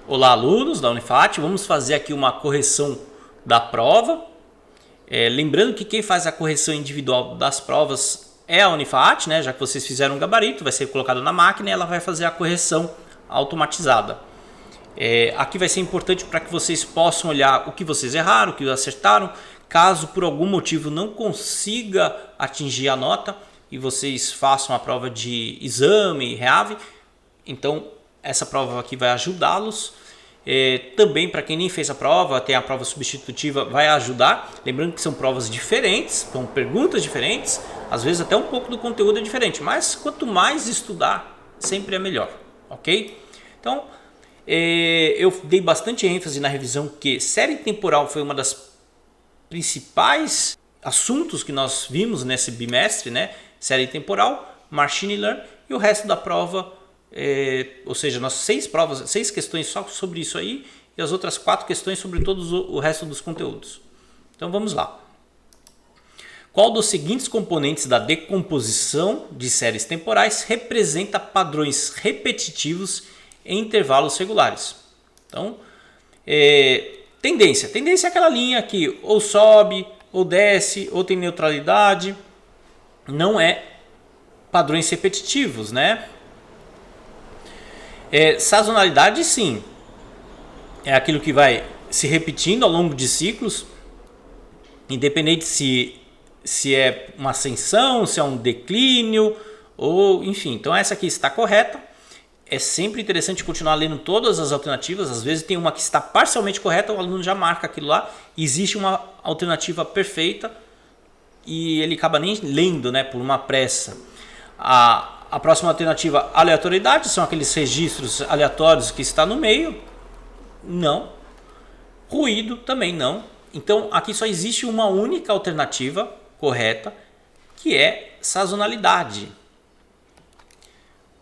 Olá, alunos da Unifat, vamos fazer aqui uma correção da prova. Lembrando que quem faz a correção individual das provas é a Unifat, né? Já que vocês fizeram um gabarito, vai ser colocado na máquina e ela vai fazer a correção automatizada. Aqui vai ser importante para que vocês possam olhar o que vocês erraram, o que acertaram. Caso por algum motivo não consiga atingir a nota e vocês façam a prova de exame, REAV, então essa prova aqui vai ajudá-los. Também para quem nem fez a prova, tem a prova substitutiva, vai ajudar. Lembrando que são provas diferentes, são perguntas diferentes, às vezes até um pouco do conteúdo é diferente, mas quanto mais estudar, sempre é melhor, ok? Então, eu dei bastante ênfase na revisão que série temporal foi uma das principais assuntos que nós vimos nesse bimestre, né? Série temporal, machine learning e o resto da prova. Ou seja, nós 6 questões só sobre isso aí e as outras 4 questões sobre todos o resto dos conteúdos. Então vamos lá. Qual dos seguintes componentes da decomposição de séries temporais representa padrões repetitivos em intervalos regulares? Então, tendência. Tendência é aquela linha que ou sobe, ou desce, ou tem neutralidade. Não é padrões repetitivos, né? Sazonalidade, sim, é aquilo que vai se repetindo ao longo de ciclos, independente se é uma ascensão, se é um declínio, ou enfim. Então essa aqui está correta. É sempre interessante continuar lendo todas as alternativas. Às vezes tem uma que está parcialmente correta, o aluno já marca aquilo lá. Existe uma alternativa perfeita e ele acaba nem lendo, né, por uma pressa. A próxima alternativa, aleatoriedade, são aqueles registros aleatórios que está no meio. Não. Ruído, também não. Então, aqui só existe uma única alternativa correta, que é sazonalidade.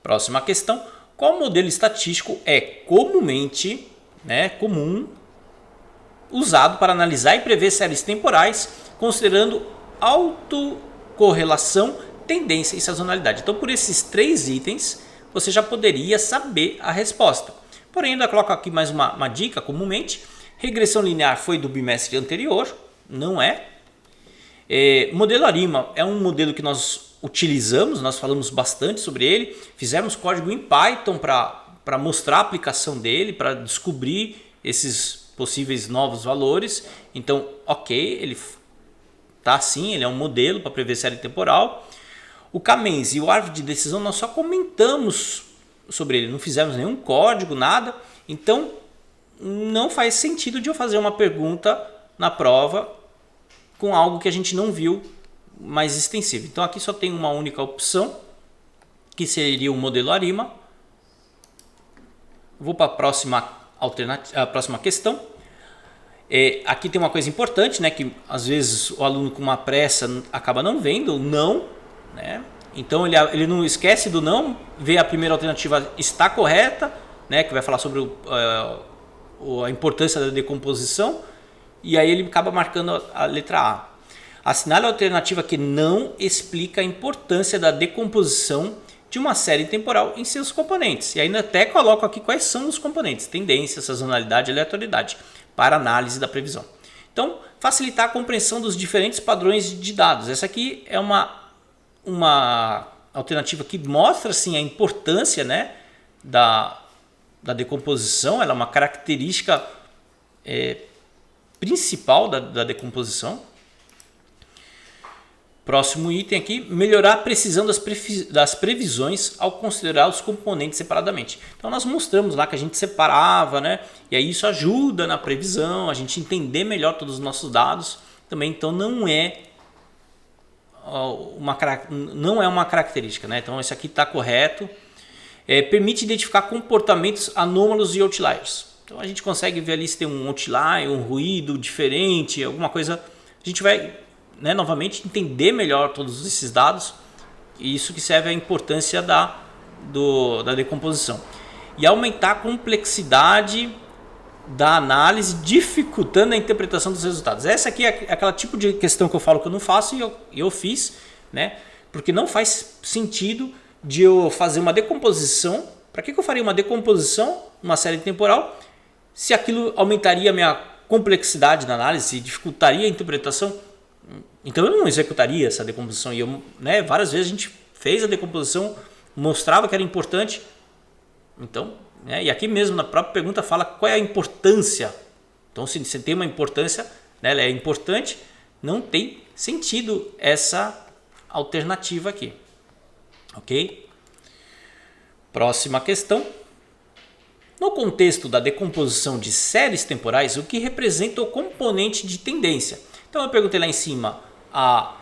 Próxima questão. Qual modelo estatístico é comumente, comum, usado para analisar e prever séries temporais, considerando autocorrelação, tendência e sazonalidade? Então, por esses 3 itens, você já poderia saber a resposta. Porém, ainda coloco aqui mais uma dica comumente. Regressão linear foi do bimestre anterior, não é? Modelo ARIMA é um modelo que nós utilizamos, nós falamos bastante sobre ele. Fizemos código em Python para mostrar a aplicação dele, para descobrir esses possíveis novos valores. Então, ok, ele tá assim, ele é um modelo para prever série temporal. O K-means e o árvore de decisão nós só comentamos sobre ele, não fizemos nenhum código, nada. Então não faz sentido de eu fazer uma pergunta na prova com algo que a gente não viu mais extensivo. Então aqui só tem uma única opção, que seria o modelo ARIMA. Vou para a próxima questão. Aqui tem uma coisa importante, né, que às vezes o aluno com uma pressa acaba não vendo o não, né? Então ele não esquece do não, vê a primeira alternativa está correta, né, que vai falar sobre a importância da decomposição, e aí ele acaba marcando a letra A. Assinale a alternativa que não explica a importância da decomposição de uma série temporal em seus componentes. E ainda até coloco aqui quais são os componentes: tendência, sazonalidade e aleatoriedade, para análise da previsão. Então, facilitar a compreensão dos diferentes padrões de dados. Essa aqui é uma alternativa que mostra sim a importância, né, da decomposição. Ela é uma característica principal da decomposição. Próximo item aqui, melhorar a precisão das previsões ao considerar os componentes separadamente. Então nós mostramos lá que a gente separava, né? E aí isso ajuda na previsão, a gente entender melhor todos os nossos dados também. Então não é uma característica, né? Então esse aqui está correto. Permite identificar comportamentos anômalos e outliers. Então a gente consegue ver ali se tem um outlier, um ruído diferente, alguma coisa. A gente vai, né, novamente entender melhor todos esses dados, e isso que serve à importância da decomposição. E aumentar a complexidade da análise, dificultando a interpretação dos resultados. Essa aqui é aquela tipo de questão que eu falo que eu não faço e eu fiz, né? Porque não faz sentido de eu fazer uma decomposição. Para que eu faria uma decomposição numa série temporal se aquilo aumentaria a minha complexidade na análise, dificultaria a interpretação, então eu não executaria essa decomposição. E eu, né, várias vezes a gente fez a decomposição, mostrava que era importante. Então, né, e aqui mesmo na própria pergunta fala qual é a importância. Então, se você tem uma importância, né, ela é importante, não tem sentido essa alternativa aqui. Ok? Próxima questão. No contexto da decomposição de séries temporais, o que representa o componente de tendência? Então eu perguntei lá em cima a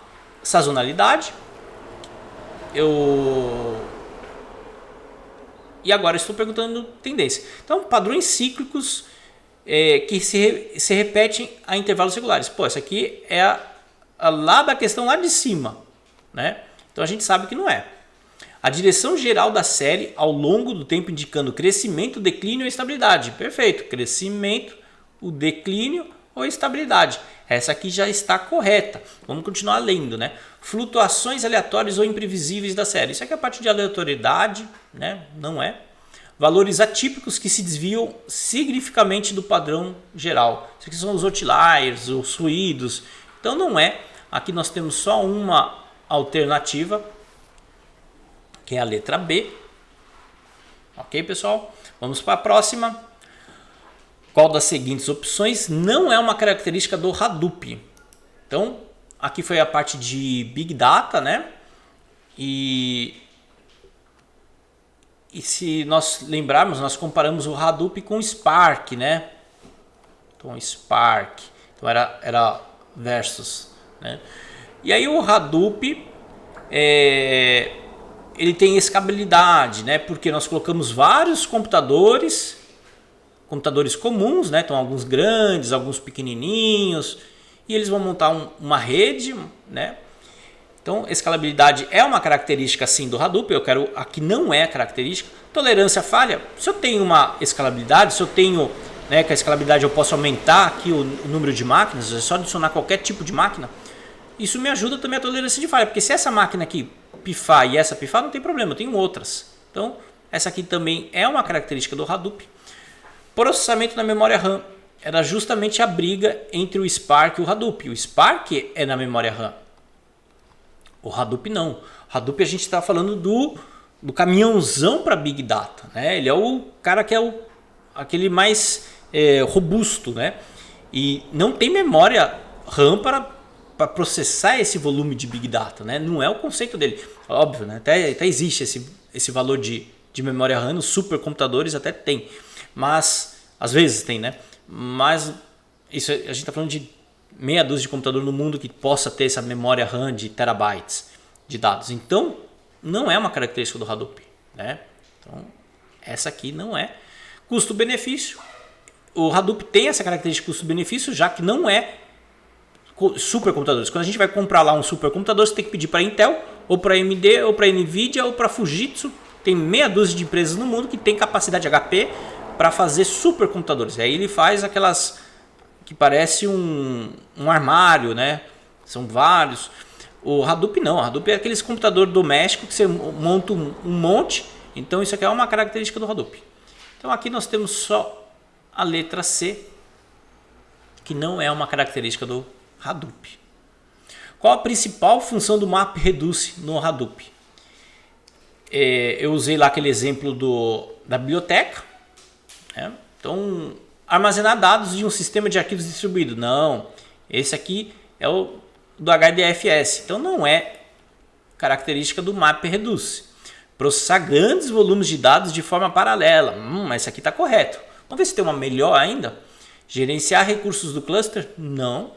sazonalidade. E agora estou perguntando tendência. Então, padrões cíclicos que se repetem a intervalos regulares. Pô, essa aqui é lá da questão lá de cima, né? Então a gente sabe que não é. A direção geral da série ao longo do tempo indicando crescimento, declínio ou estabilidade. Perfeito. Crescimento, o declínio ou estabilidade. Essa aqui já está correta. Vamos continuar lendo, né? Flutuações aleatórias ou imprevisíveis da série. Isso aqui é a parte de aleatoriedade, né? Não é. Valores atípicos que se desviam significativamente do padrão geral. Isso aqui são os outliers, os ruídos. Então não é. Aqui nós temos só uma alternativa, que é a letra B. Ok, pessoal? Vamos para a próxima. Qual das seguintes opções não é uma característica do Hadoop? Então, aqui foi a parte de Big Data, né? E se nós lembrarmos, nós comparamos o Hadoop com o Spark, né? Então, Spark. Então, era versus, né? E aí o Hadoop, ele tem escalabilidade, né? Porque nós colocamos vários computadores comuns, né? Então alguns grandes, alguns pequenininhos, e eles vão montar uma rede, né? Então escalabilidade é uma característica sim do Hadoop. Eu quero aqui não é característica. Tolerância à falha. Se eu tenho uma escalabilidade, se eu tenho, né, que a escalabilidade eu posso aumentar aqui o número de máquinas, é só adicionar qualquer tipo de máquina. Isso me ajuda também a tolerância de falha, porque se essa máquina aqui pifar e essa pifar, não tem problema, eu tenho outras. Então, essa aqui também é uma característica do Hadoop. Processamento na memória RAM. Era justamente a briga entre o Spark e o Hadoop. O Spark é na memória RAM. O Hadoop não. O Hadoop a gente está falando do caminhão para Big Data, né? Ele é o cara que é aquele mais robusto, né? E não tem memória RAM para processar esse volume de Big Data, né? Não é o conceito dele. Óbvio, né? Até existe esse valor de memória RAM nos supercomputadores, até tem. Mas, às vezes tem, né? Mas isso, a gente está falando de meia dúzia de computador no mundo que possa ter essa memória RAM de terabytes de dados. Então, não é uma característica do Hadoop, né? Então, essa aqui não é. Custo-benefício. O Hadoop tem essa característica de custo-benefício, já que não é supercomputadores. Quando a gente vai comprar lá um supercomputador, você tem que pedir para Intel, ou para AMD, ou para Nvidia, ou para Fujitsu. Tem meia dúzia de empresas no mundo que tem capacidade HP para fazer supercomputadores. Aí ele faz aquelas que parece um armário, né? São vários. O Hadoop não. O Hadoop é aqueles computador doméstico que você monta um monte. Então isso aqui é uma característica do Hadoop. Então aqui nós temos só a letra C, que não é uma característica do Hadoop. Qual a principal função do MapReduce no Hadoop? Eu usei lá aquele exemplo da biblioteca, né? Então, armazenar dados de um sistema de arquivos distribuído. Não, esse aqui é o do HDFS. Então, não é característica do MapReduce. Processar grandes volumes de dados de forma paralela. Mas esse aqui está correto. Vamos ver se tem uma melhor ainda. Gerenciar recursos do cluster? Não.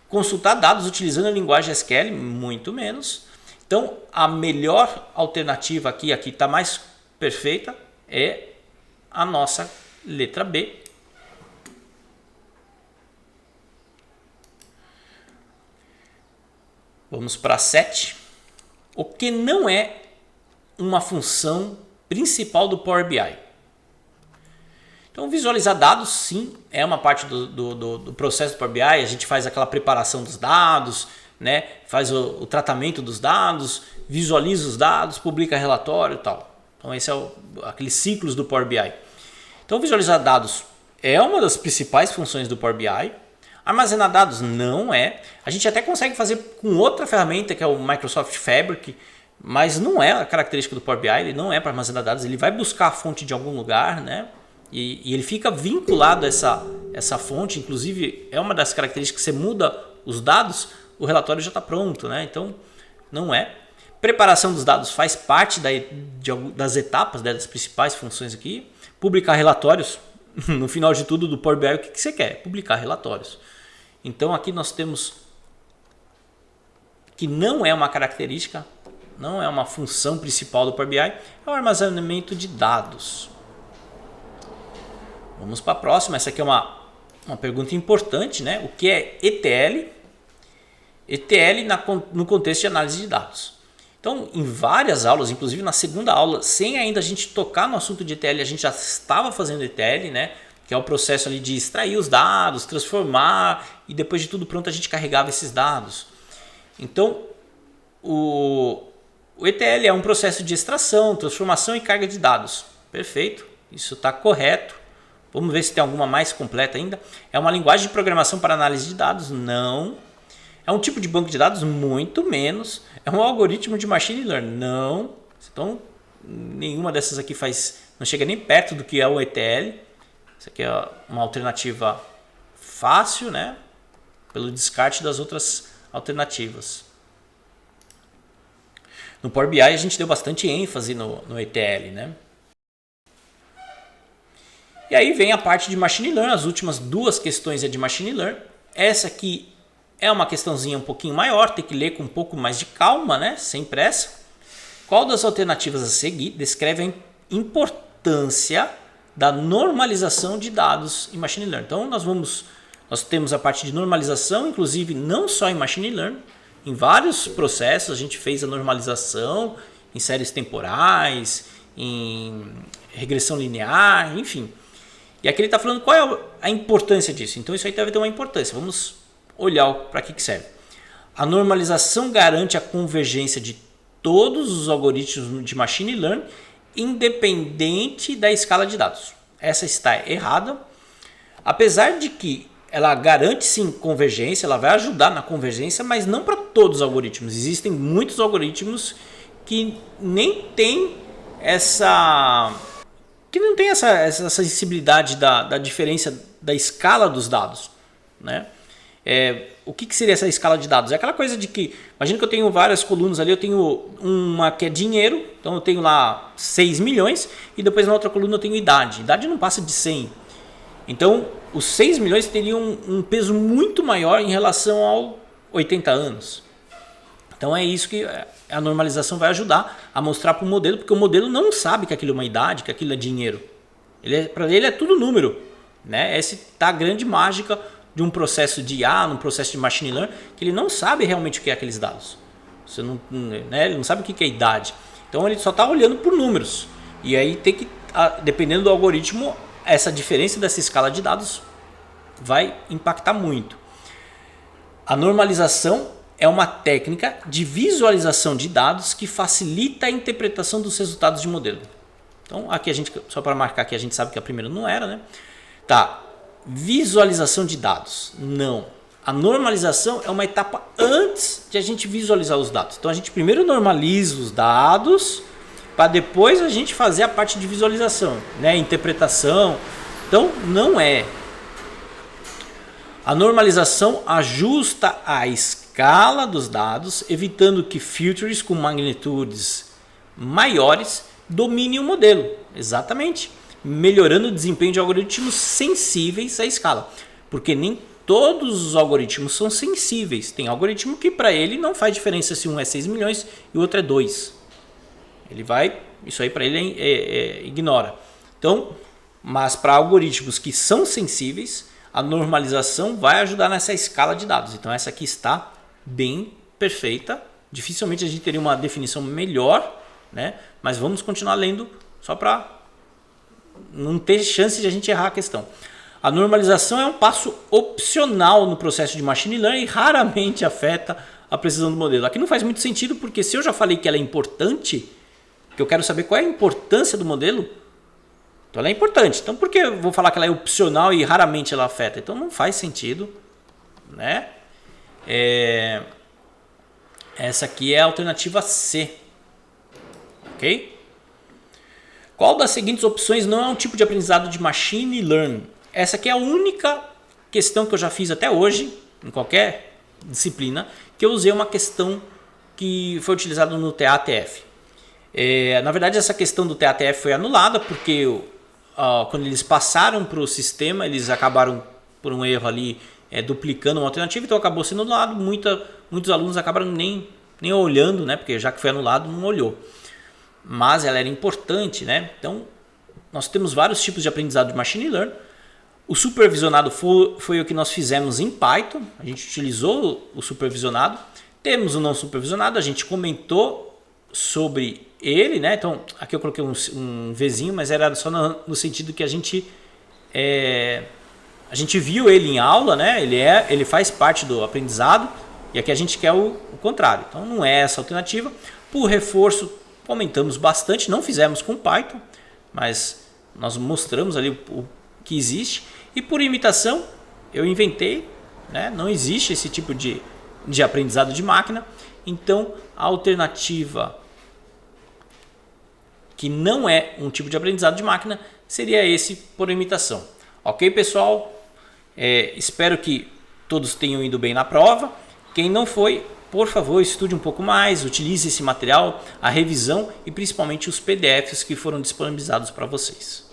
Consultar dados utilizando a linguagem SQL? Muito menos. Então, a melhor alternativa aqui está mais perfeita, é a nossa letra B. Vamos para 7. O que não é uma função principal do Power BI? Então, visualizar dados, sim, é uma parte do processo do Power BI. A gente faz aquela preparação dos dados, né? Faz o tratamento dos dados, visualiza os dados, publica relatório e tal. Então, esse é aqueles ciclos do Power BI. Então, visualizar dados é uma das principais funções do Power BI. Armazenar dados não é. A gente até consegue fazer com outra ferramenta que é o Microsoft Fabric, mas não é a característica do Power BI, ele não é para armazenar dados, ele vai buscar a fonte de algum lugar, né? E ele fica vinculado a essa fonte, inclusive é uma das características que você muda os dados, o relatório já está pronto, né? Então não é. Preparação dos dados faz parte das etapas, né, das principais funções aqui. Publicar relatórios, no final de tudo do Power BI, o que você quer? Publicar relatórios. Então aqui nós temos que não é uma característica, não é uma função principal do Power BI, é o armazenamento de dados. Vamos para a próxima, essa aqui é uma pergunta importante, né? O que é ETL? ETL no contexto de análise de dados. Então, em várias aulas, inclusive na segunda aula, sem ainda a gente tocar no assunto de ETL, a gente já estava fazendo ETL, né? Que é o processo ali de extrair os dados, transformar e depois de tudo pronto a gente carregava esses dados. Então, o ETL é um processo de extração, transformação e carga de dados. Perfeito, isso está correto. Vamos ver se tem alguma mais completa ainda. É uma linguagem de programação para análise de dados? Não. É um tipo de banco de dados? Muito menos. É um algoritmo de machine learning? Não. Então, nenhuma dessas aqui não chega nem perto do que é o ETL. Isso aqui é uma alternativa fácil, né? Pelo descarte das outras alternativas. No Power BI a gente deu bastante ênfase no ETL, né? E aí vem a parte de Machine Learning, as últimas duas questões é de Machine Learning. Essa aqui é uma questãozinha um pouquinho maior, tem que ler com um pouco mais de calma, né? Sem pressa. Qual das alternativas a seguir descreve a importância da normalização de dados em Machine Learning? Então nós temos a parte de normalização, inclusive não só em Machine Learning, em vários processos a gente fez a normalização em séries temporais, em regressão linear, enfim. E aqui ele está falando qual é a importância disso. Então isso aí deve ter uma importância. Vamos olhar para que serve. A normalização garante a convergência de todos os algoritmos de Machine Learning, independente da escala de dados. Essa está errada. Apesar de que ela garante sim convergência, ela vai ajudar na convergência, mas não para todos os algoritmos. Existem muitos algoritmos que nem tem essa sensibilidade da diferença da escala dos dados, né? O que seria essa escala de dados? É aquela coisa de que, imagina que eu tenho várias colunas ali, eu tenho uma que é dinheiro, então eu tenho lá 6 milhões e depois na outra coluna eu tenho idade. Idade não passa de 100. Então os 6 milhões teriam um peso muito maior em relação ao 80 anos. Então é isso que a normalização vai ajudar a mostrar para o modelo, porque o modelo não sabe que aquilo é uma idade, que aquilo é dinheiro. Para ele é tudo número, né? Essa tá a grande mágica de um processo de IA, num processo de machine learning, que ele não sabe realmente o que é aqueles dados. Você não, né? Ele não sabe o que é idade. Então ele só está olhando por números. E aí tem que, dependendo do algoritmo, essa diferença dessa escala de dados vai impactar muito. A normalização é uma técnica de visualização de dados que facilita a interpretação dos resultados de modelo. Então aqui a gente, só para marcar que a gente sabe que a primeira não era, né? Tá. Visualização de dados. Não. A normalização é uma etapa antes de a gente visualizar os dados. Então a gente primeiro normaliza os dados para depois a gente fazer a parte de visualização, né? Interpretação. Então não é. A normalização ajusta a escala dos dados, evitando que filters com magnitudes maiores dominem o modelo. Exatamente. Melhorando o desempenho de algoritmos sensíveis à escala. Porque nem todos os algoritmos são sensíveis. Tem algoritmo que para ele não faz diferença se um é 6 milhões e o outro é 2. Isso aí para ele ignora. Então, mas para algoritmos que são sensíveis, a normalização vai ajudar nessa escala de dados. Então essa aqui está bem perfeita. Dificilmente a gente teria uma definição melhor, né? Mas vamos continuar lendo só para não ter chance de a gente errar a questão. A normalização é um passo opcional no processo de machine learning e raramente afeta a precisão do modelo. Aqui não faz muito sentido, porque se eu já falei que ela é importante, que eu quero saber qual é a importância do modelo, Então ela é importante. Então por que eu vou falar que ela é opcional e raramente ela afeta? Então não faz sentido, né? Essa aqui é a alternativa C. Ok? Qual das seguintes opções não é um tipo de aprendizado de machine learning? Essa aqui é a única questão que eu já fiz até hoje, em qualquer disciplina, que eu usei uma questão que foi utilizada no TATF. Na verdade, essa questão do TATF foi anulada porque quando eles passaram para o sistema, eles acabaram, por um erro ali, duplicando uma alternativa, então acabou sendo anulado. Muitos alunos acabaram nem olhando, né? Porque já que foi anulado, não olhou. Mas ela era importante, né? Então, nós temos vários tipos de aprendizado de machine learning. O supervisionado foi o que nós fizemos em Python. A gente utilizou o supervisionado. Temos o não supervisionado, a gente comentou sobre ele, né? Então, aqui eu coloquei um Vzinho, mas era só no sentido que a gente viu ele em aula, né? Ele faz parte do aprendizado, e aqui a gente quer o contrário. Então, não é essa a alternativa. Por reforço, comentamos bastante, não fizemos com Python, mas nós mostramos ali o que existe. E por imitação, eu inventei, né? Não existe esse tipo de aprendizado de máquina. Então, a alternativa que não é um tipo de aprendizado de máquina seria esse por imitação. Ok, pessoal? Espero que todos tenham ido bem na prova. Quem não foi, por favor, estude um pouco mais, utilize esse material, a revisão e principalmente os PDFs que foram disponibilizados para vocês.